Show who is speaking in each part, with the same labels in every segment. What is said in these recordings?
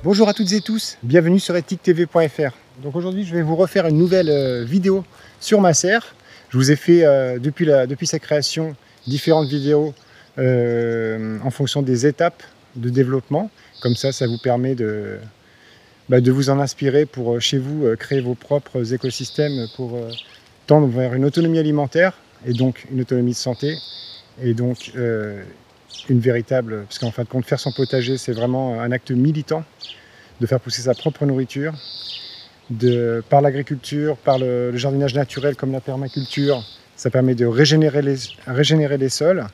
Speaker 1: Bonjour à toutes et tous, bienvenue sur ethictv.fr. Donc aujourd'hui je vais vous refaire une nouvelle vidéo sur ma serre. Je vous ai fait depuis sa création différentes vidéos en fonction des étapes de développement. Comme ça vous permet de vous en inspirer pour chez vous créer vos propres écosystèmes pour tendre vers une autonomie alimentaire et donc une autonomie de santé et donc une véritable, parce qu'en fin de compte faire son potager c'est vraiment un acte militant de faire pousser sa propre nourriture par l'agriculture, par le jardinage naturel comme la permaculture. Ça permet de régénérer les sols.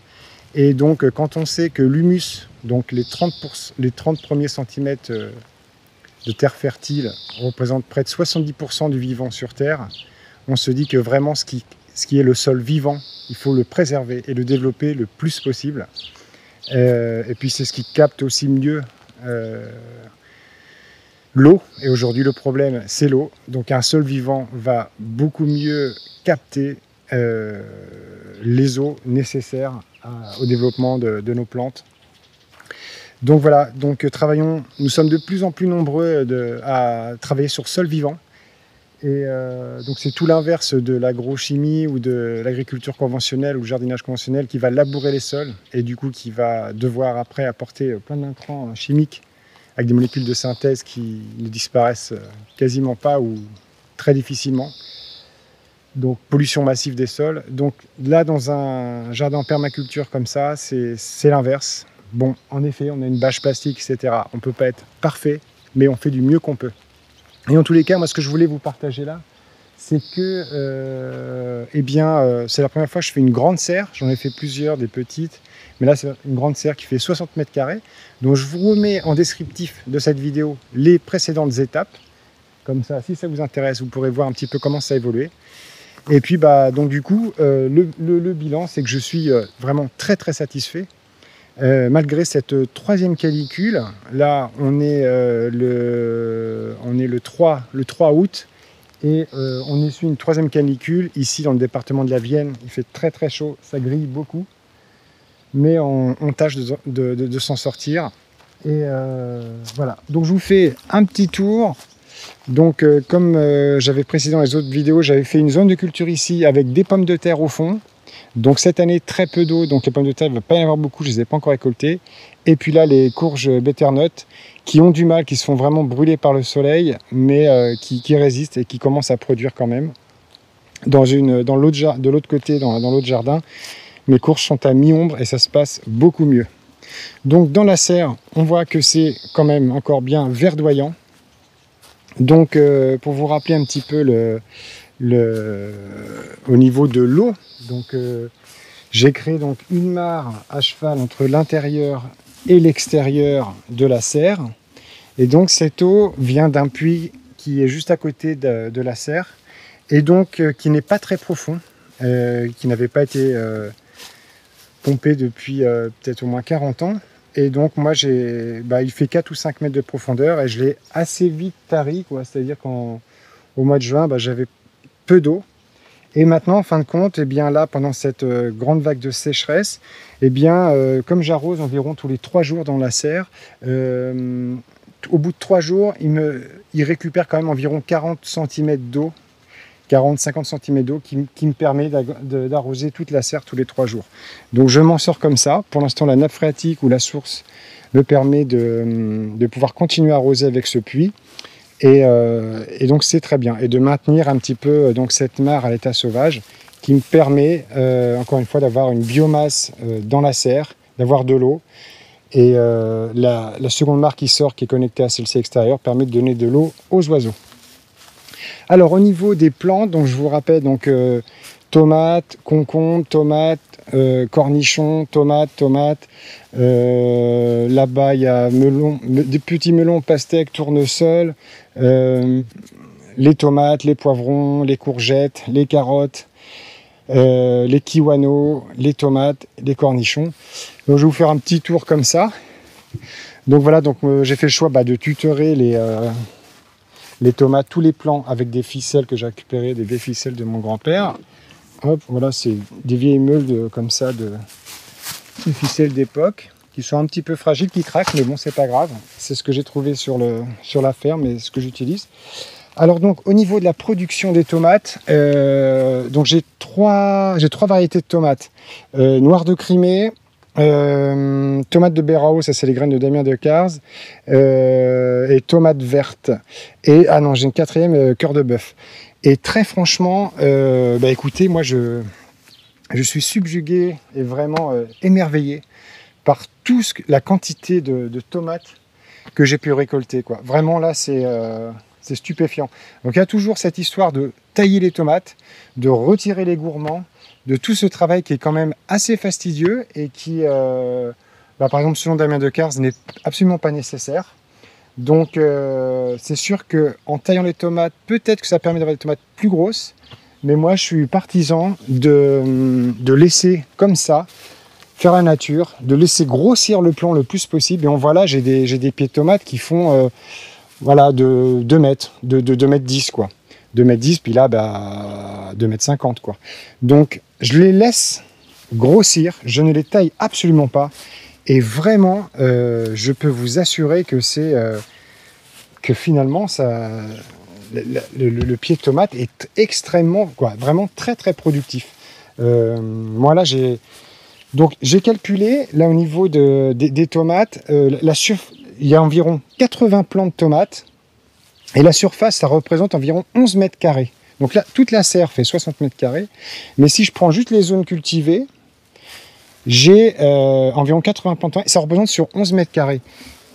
Speaker 1: Et donc quand on sait que l'humus, donc les 30 premiers centimètres de terre fertile représentent près de 70% du vivant sur Terre, on se dit que vraiment ce qui est le sol vivant, il faut le préserver et le développer le plus possible. Et puis c'est ce qui capte aussi mieux l'eau. Et aujourd'hui le problème c'est l'eau. Donc un sol vivant va beaucoup mieux capter les eaux nécessaires au développement de nos plantes. Donc voilà, nous sommes de plus en plus nombreux à travailler sur sol vivant. Et donc c'est tout l'inverse de l'agrochimie ou de l'agriculture conventionnelle ou le jardinage conventionnel qui va labourer les sols et du coup qui va devoir après apporter plein d'intrants chimiques avec des molécules de synthèse qui ne disparaissent quasiment pas ou très difficilement. Donc pollution massive des sols. Donc là dans un jardin en permaculture comme ça, c'est l'inverse. Bon, en effet, on a une bâche plastique, etc. On ne peut pas être parfait, mais on fait du mieux qu'on peut. Et en tous les cas, moi, ce que je voulais vous partager là, c'est que, c'est la première fois que je fais une grande serre. J'en ai fait plusieurs, des petites, mais là, c'est une grande serre qui fait 60 mètres carrés. Donc, je vous remets en descriptif de cette vidéo les précédentes étapes. Comme ça, si ça vous intéresse, vous pourrez voir un petit peu comment ça a évolué. Et puis, donc du coup, le bilan, c'est que je suis vraiment très, très satisfait. Malgré cette troisième canicule, là on est le 3 août et on essuie une troisième canicule ici dans le département de la Vienne. Il fait très très chaud, ça grille beaucoup, mais on tâche de s'en sortir. Et voilà, donc je vous fais un petit tour. Donc comme j'avais précisé dans les autres vidéos, j'avais fait une zone de culture ici avec des pommes de terre au fond. Donc cette année très peu d'eau, donc les pommes de terre il ne va pas y en avoir beaucoup, je ne les ai pas encore récoltées. Et puis là les courges butternut qui ont du mal, qui se font vraiment brûler par le soleil, mais qui résistent et qui commencent à produire quand même. De l'autre côté, dans l'autre jardin, mes courges sont à mi-ombre et ça se passe beaucoup mieux. Donc dans la serre, on voit que c'est quand même encore bien verdoyant. Donc pour vous rappeler un petit peu au niveau de l'eau, donc j'ai créé donc une mare à cheval entre l'intérieur et l'extérieur de la serre. Et donc cette eau vient d'un puits qui est juste à côté de la serre et donc qui n'est pas très profond, qui n'avait pas été pompé depuis peut-être au moins 40 ans. Et donc moi il fait 4 ou 5 mètres de profondeur et je l'ai assez vite tari, c'est-à-dire qu'au mois de juin j'avais peu d'eau. Et maintenant, en fin de compte, là, pendant cette grande vague de sécheresse, comme j'arrose environ tous les 3 jours dans la serre, au bout de 3 jours, il récupère quand même environ 40 cm d'eau, 40-50 cm d'eau qui me permet d'arroser toute la serre tous les 3 jours. Donc je m'en sors comme ça. Pour l'instant, la nappe phréatique ou la source me permet de pouvoir continuer à arroser avec ce puits. Et donc c'est très bien, et de maintenir un petit peu cette mare à l'état sauvage qui me permet encore une fois d'avoir une biomasse dans la serre, d'avoir de l'eau, et la seconde mare qui sort, qui est connectée à celle-ci extérieure, permet de donner de l'eau aux oiseaux. Alors au niveau des plantes, donc je vous rappelle tomates, concombres, tomates, cornichons, tomates. Là-bas, il y a des petits melons, pastèques, tournesol, les tomates, les poivrons, les courgettes, les carottes, les kiwanos, les tomates, les cornichons. Donc, je vais vous faire un petit tour comme ça. Donc voilà, j'ai fait le choix de tutorer les tomates, tous les plants avec des ficelles que j'ai récupérées, des vieilles ficelles de mon grand-père. Hop, voilà, c'est des vieilles meules comme ça, de ficelles d'époque. qui sont un petit peu fragiles, qui craquent, mais bon, c'est pas grave. C'est ce que j'ai trouvé sur la ferme et ce que j'utilise. Alors donc, au niveau de la production des tomates, donc j'ai trois variétés de tomates. Noire de Crimée, tomates de Berao, ça c'est les graines de Damien Decazes, et tomates vertes. Et, ah non, j'ai une quatrième, cœur de bœuf. Et très franchement, écoutez, moi je suis subjugué et vraiment émerveillé par la quantité de tomates que j'ai pu récolter, quoi. Vraiment là, c'est stupéfiant. Donc il y a toujours cette histoire de tailler les tomates, de retirer les gourmands, de tout ce travail qui est quand même assez fastidieux et qui, par exemple, selon Damien Decazes, n'est absolument pas nécessaire. Donc c'est sûr qu'en taillant les tomates, peut-être que ça permet d'avoir des tomates plus grosses, mais moi je suis partisan de laisser comme ça faire la nature, de laisser grossir le plant le plus possible. Et on voit là, j'ai des pieds de tomates qui font voilà, de 2 mètres, de 2 mètres 10 quoi. 2 mètres 10, puis là 2 mètres 50 quoi. Donc je les laisse grossir, je ne les taille absolument pas. Et vraiment, je peux vous assurer que c'est que finalement, le pied de tomate est extrêmement, quoi, vraiment très très productif. Moi là, j'ai calculé là au niveau des tomates, il y a environ 80 plants de tomates et la surface, ça représente environ 11 mètres carrés. Donc là, toute la serre fait 60 mètres carrés. Mais si je prends juste les zones cultivées, j'ai environ 80 plants de tomates, ça représente sur 11 mètres carrés.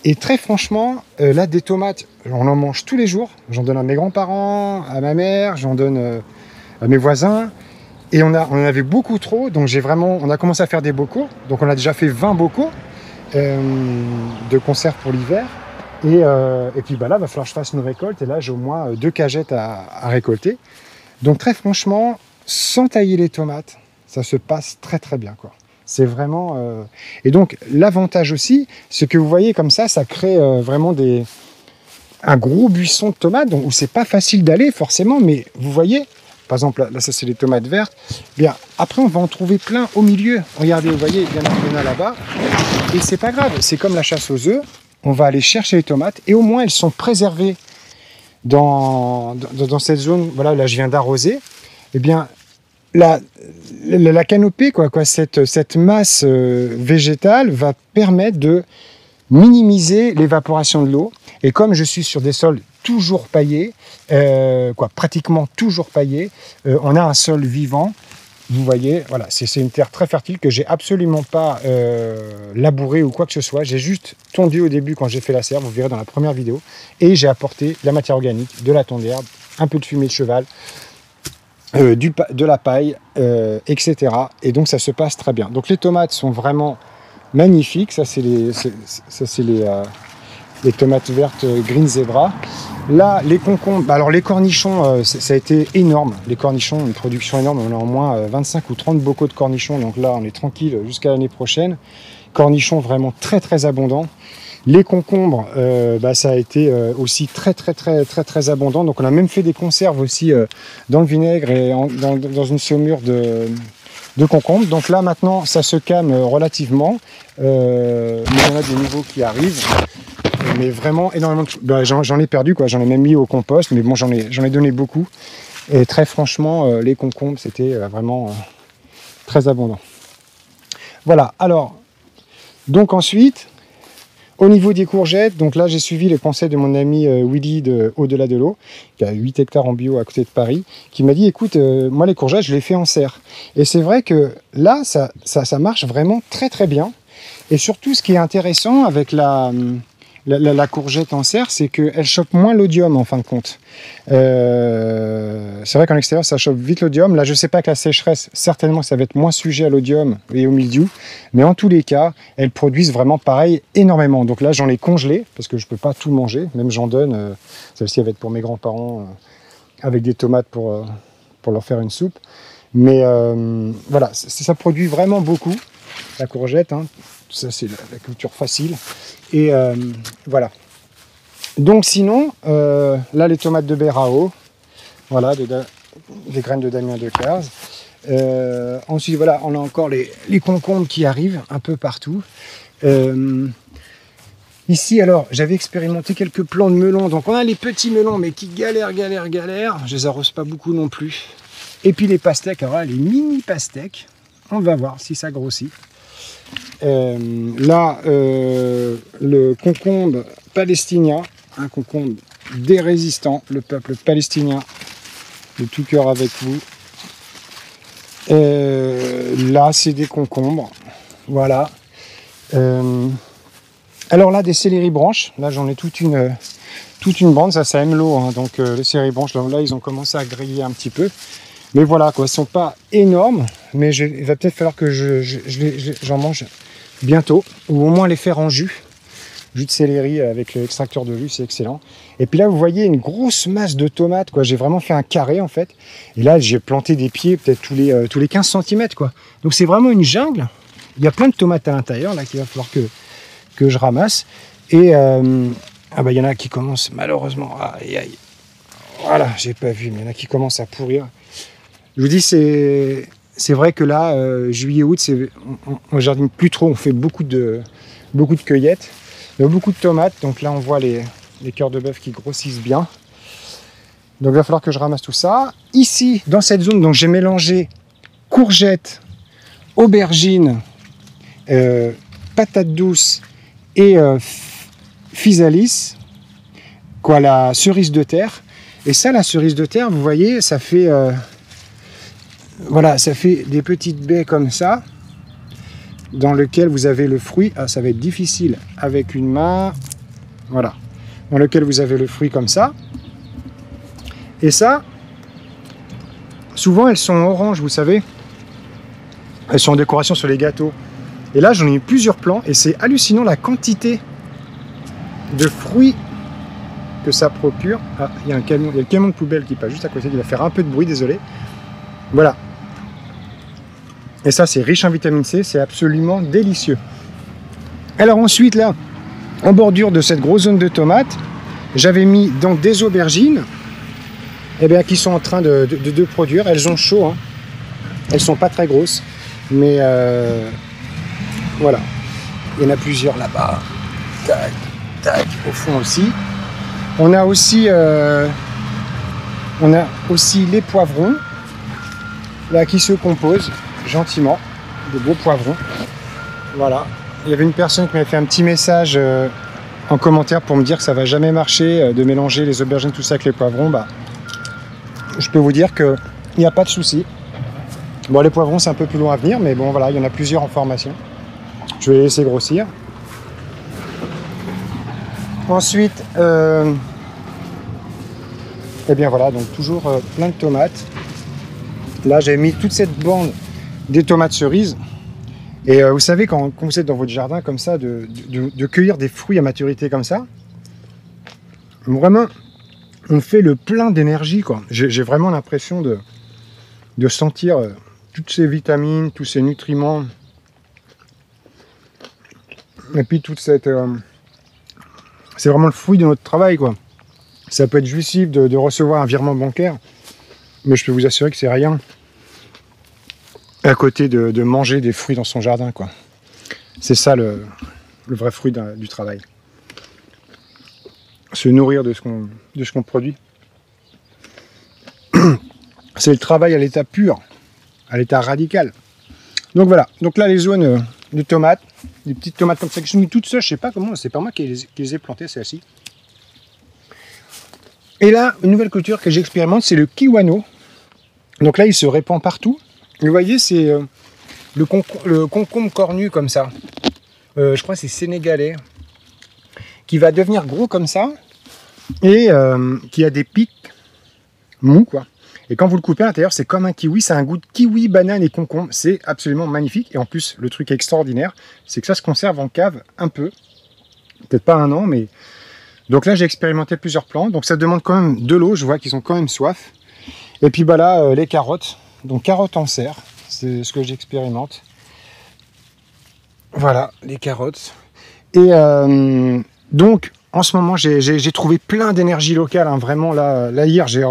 Speaker 1: Et très franchement, là, des tomates, on en mange tous les jours. J'en donne à mes grands-parents, à ma mère, j'en donne à mes voisins. Et on en avait beaucoup trop, donc on a commencé à faire des bocaux. Donc on a déjà fait 20 bocaux de conserve pour l'hiver. Et puis là, il va falloir que je fasse une récolte. Et là, j'ai au moins 2 cagettes à récolter. Donc très franchement, sans tailler les tomates, ça se passe très très bien, quoi. C'est vraiment... Et donc, l'avantage aussi, c'est que vous voyez comme ça crée vraiment un gros buisson de tomates, donc, où c'est pas facile d'aller forcément, mais vous voyez, par exemple, là ça c'est les tomates vertes, bien, après on va en trouver plein au milieu. Regardez, vous voyez, il y en a là-bas, et c'est pas grave, c'est comme la chasse aux œufs, on va aller chercher les tomates, et au moins elles sont préservées dans cette zone, voilà, là je viens d'arroser, et bien, la canopée, cette masse végétale va permettre de minimiser l'évaporation de l'eau. Et comme je suis sur des sols toujours paillés, pratiquement toujours paillés, on a un sol vivant. Vous voyez, voilà, c'est une terre très fertile que j'ai absolument pas labourée ou quoi que ce soit. J'ai juste tondu au début quand j'ai fait la serre, vous verrez dans la première vidéo. Et j'ai apporté de la matière organique, de la tonde-herbe, un peu de fumée de cheval, de la paille, etc. Et donc ça se passe très bien. Donc les tomates sont vraiment magnifiques. Ça c'est les tomates vertes Green Zebra. Là les concombres, alors les cornichons, ça a été énorme. Les cornichons, une production énorme. On a au moins 25 ou 30 bocaux de cornichons. Donc là on est tranquille jusqu'à l'année prochaine. Cornichons vraiment très très abondants. Les concombres, ça a été aussi très abondant. Donc on a même fait des conserves aussi dans le vinaigre et dans une saumure de concombres. Donc là maintenant ça se calme relativement. Mais il y en a des nouveaux qui arrivent. Mais vraiment énormément de... j'en ai perdu, quoi. J'en ai même mis au compost, mais bon, j'en ai donné beaucoup. Et très franchement, les concombres, c'était vraiment très abondant. Voilà, alors, donc ensuite... Au niveau des courgettes, donc là j'ai suivi les conseils de mon ami Willy de Au-delà de l'eau, qui a 8 hectares en bio à côté de Paris, qui m'a dit écoute, moi les courgettes je les fais en serre. Et c'est vrai que là ça marche vraiment très bien. Et surtout ce qui est intéressant avec la courgette en serre, c'est qu'elle chope moins l'odium en fin de compte. C'est vrai qu'en extérieur ça chope vite l'odium. Là je sais pas que la sécheresse, certainement ça va être moins sujet à l'odium et au mildiou, mais en tous les cas elles produisent vraiment pareil énormément. Donc là j'en ai congelé parce que je peux pas tout manger, même j'en donne. Celle-ci va être pour mes grands-parents avec des tomates pour leur faire une soupe. Mais voilà, ça produit vraiment beaucoup la courgette, hein. Ça c'est la culture facile. Et voilà. Donc sinon, là les tomates de Berao, voilà, des graines de Damien Decazes. Ensuite, voilà, on a encore les concombres qui arrivent un peu partout. Ici, alors, j'avais expérimenté quelques plants de melons. Donc, on a les petits melons, mais qui galèrent. Je les arrose pas beaucoup non plus. Et puis les pastèques, alors là, les mini pastèques. On va voir si ça grossit. Là, le concombre palestinien, un concombre des résistants, le peuple palestinien, de tout cœur avec vous. Là, c'est des concombres. Voilà. Alors là, des céleri branches. Là, j'en ai toute une bande. Ça aime l'eau. Hein. Donc, les céleri branches, là, ils ont commencé à griller un petit peu. Mais voilà, quoi. Ils ne sont pas énormes. Mais il va peut-être falloir que j'en mange bientôt. Ou au moins les faire en jus. Jus de céleri avec l'extracteur de jus, c'est excellent. Et puis là, vous voyez une grosse masse de tomates, quoi. J'ai vraiment fait un carré, en fait. Et là, j'ai planté des pieds peut-être tous les 15 cm, quoi. Donc, c'est vraiment une jungle. Il y a plein de tomates à l'intérieur, là, qu'il va falloir que je ramasse. Et ah bah, il y en a qui commencent, malheureusement. Aïe, aïe. Voilà, j'ai pas vu, mais il y en a qui commencent à pourrir. Je vous dis, c'est vrai que là, juillet, août, on jardine plus trop. On fait beaucoup de cueillettes. Il y a beaucoup de tomates, donc là on voit les cœurs de bœuf qui grossissent bien. Donc il va falloir que je ramasse tout ça. Ici, dans cette zone, donc j'ai mélangé courgettes, aubergines, patates douces et physalis, quoi, la cerise de terre. Et ça, la cerise de terre, vous voyez, ça fait, voilà, ça fait des petites baies comme ça, dans lequel vous avez le fruit. Ah, ça va être difficile avec une main. Voilà. Dans lequel vous avez le fruit comme ça. Et ça, souvent elles sont oranges, vous savez. Elles sont en décoration sur les gâteaux. Et là, j'en ai eu plusieurs plants et c'est hallucinant la quantité de fruits que ça procure. Ah, il y a le camion de poubelle qui passe juste à côté, qui va faire un peu de bruit, désolé. Voilà. Et ça, c'est riche en vitamine C, c'est absolument délicieux. Alors ensuite, là, en bordure de cette grosse zone de tomates, j'avais mis donc des aubergines, qui sont en train de produire. Elles ont chaud, hein. Elles sont pas très grosses, mais voilà. Il y en a plusieurs là-bas. Tac, tac, au fond aussi. On a aussi les poivrons, là, qui se composent gentiment, de beaux poivrons. Voilà. Il y avait une personne qui m'avait fait un petit message en commentaire pour me dire que ça va jamais marcher de mélanger les aubergines tout ça avec les poivrons. Bah, je peux vous dire qu'il n'y a pas de souci. Bon, les poivrons c'est un peu plus loin à venir, mais bon voilà, il y en a plusieurs en formation. Je vais les laisser grossir. Ensuite, voilà, donc toujours plein de tomates. Là, j'ai mis toute cette bande des tomates cerises. Et vous savez, quand vous êtes dans votre jardin comme ça, de cueillir des fruits à maturité comme ça, vraiment, on fait le plein d'énergie, quoi. J'ai vraiment l'impression de sentir toutes ces vitamines, tous ces nutriments. Et puis toute cette... c'est vraiment le fruit de notre travail, quoi. Ça peut être jouissif de recevoir un virement bancaire, mais je peux vous assurer que c'est rien à côté de manger des fruits dans son jardin, quoi. C'est ça le vrai fruit du travail. Se nourrir de ce qu'on produit. C'est le travail à l'état pur, à l'état radical. Donc voilà, donc là les zones de tomates, des petites tomates comme ça que je mis toutes seules, je sais pas comment, c'est pas moi qui les ai plantées, celles-ci. Et là, une nouvelle culture que j'expérimente, c'est le kiwano. Donc là, il se répand partout. Vous voyez, c'est le concombre cornu comme ça. Je crois que c'est sénégalais. Qui va devenir gros comme ça. Et qui a des pics mous, quoi. Et quand vous le coupez à l'intérieur, c'est comme un kiwi. C'est un goût de kiwi, banane et concombre. C'est absolument magnifique. Et en plus, le truc extraordinaire, c'est que ça se conserve en cave un peu. Peut-être pas un an, mais... Donc là, j'ai expérimenté plusieurs plants. Donc ça demande quand même de l'eau. Je vois qu'ils ont quand même soif. Et puis bah là, les carottes. Donc carottes en serre, c'est ce que j'expérimente. Voilà, les carottes. Et donc, en ce moment, j'ai trouvé plein d'énergie locale. Hein, vraiment, là hier, j'ai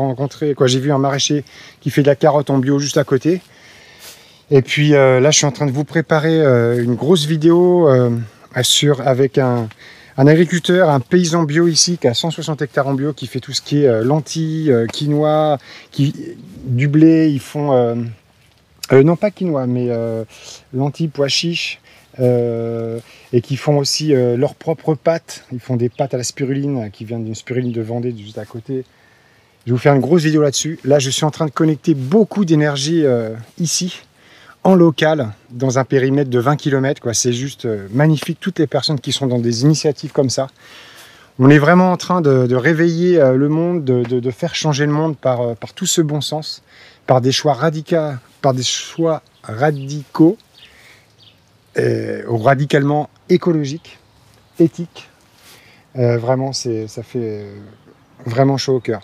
Speaker 1: vu un maraîcher qui fait de la carotte en bio juste à côté. Et puis là, je suis en train de vous préparer une grosse vidéo avec un agriculteur, un paysan bio ici qui a 160 hectares en bio, qui fait tout ce qui est lentilles, quinoa, du blé. Ils font, non pas quinoa, mais lentilles, pois chiches, et qui font aussi leurs propres pâtes. Ils font des pâtes à la spiruline qui viennent d'une spiruline de Vendée juste à côté. Je vais vous faire une grosse vidéo là-dessus. Là, je suis en train de connecter beaucoup d'énergie ici, en local, dans un périmètre de 20 km. C'est juste magnifique, toutes les personnes qui sont dans des initiatives comme ça. On est vraiment en train de réveiller le monde, de faire changer le monde par tout ce bon sens, par des choix radicaux, radicalement écologiques, éthiques. Vraiment, ça fait vraiment chaud au cœur.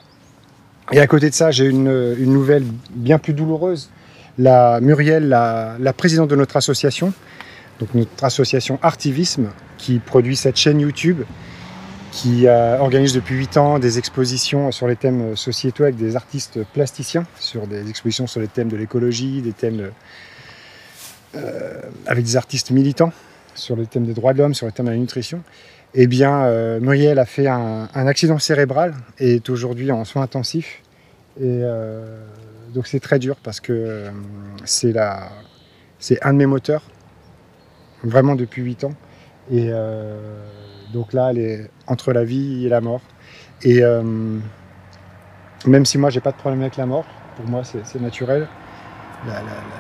Speaker 1: Et à côté de ça, j'ai une nouvelle bien plus douloureuse. Muriel, la présidente de notre association, donc notre association Artivisme, qui produit cette chaîne YouTube, qui organise depuis 8 ans des expositions sur les thèmes sociétaux avec des artistes plasticiens, sur des expositions sur les thèmes de l'écologie, des thèmes avec des artistes militants, sur les thèmes des droits de l'homme, sur les thèmes de la nutrition. Eh bien, Muriel a fait un accident cérébral et est aujourd'hui en soins intensifs. Et donc c'est très dur parce que c'est un de mes moteurs, vraiment depuis 8 ans. Et donc là, elle est entre la vie et la mort. Et même si moi, j'ai pas de problème avec la mort, pour moi, c'est naturel.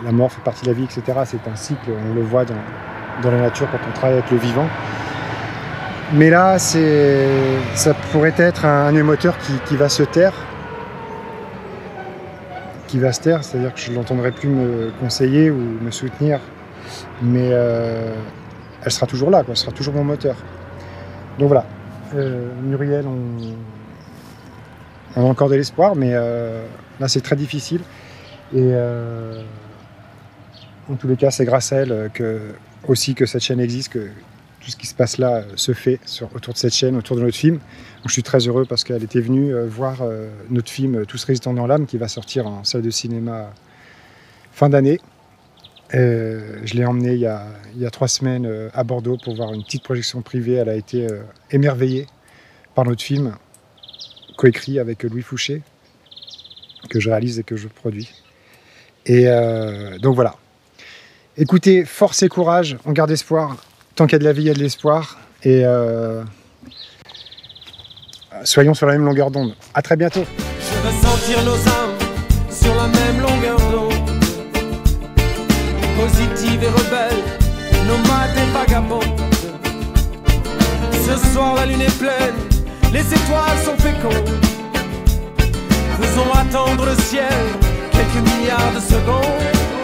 Speaker 1: La mort fait partie de la vie, etc. C'est un cycle, on le voit dans la nature quand on travaille avec le vivant. Mais là, ça pourrait être un émoteur qui va se taire. Qui va se taire, c'est-à-dire que je ne l'entendrai plus me conseiller ou me soutenir. Mais elle sera toujours là, elle sera toujours mon moteur. Donc voilà, Muriel, on a encore de l'espoir, mais là c'est très difficile. Et en tous les cas, c'est grâce à elle aussi que cette chaîne existe, que tout ce qui se passe là se fait autour de cette chaîne, autour de notre film. Donc, je suis très heureux parce qu'elle était venue voir notre film Tous résistants dans l'âme, qui va sortir en salle de cinéma fin d'année. Je l'ai emmenée il y a 3 semaines à Bordeaux pour voir une petite projection privée. Elle a été émerveillée par notre film, coécrit avec Louis Fouché, que je réalise et que je produis. Et donc voilà. Écoutez, force et courage, on garde espoir. Tant qu'il y a de la vie, il y a de l'espoir. Et soyons sur la même longueur d'onde. À très bientôt.
Speaker 2: Je veux sentir nos âmes sur la même longueur d'onde. Positive et rebelle, nomades et vagabondes. Ce soir la lune est pleine, les étoiles sont fécondes. Faisons attendre le ciel quelques milliards de secondes.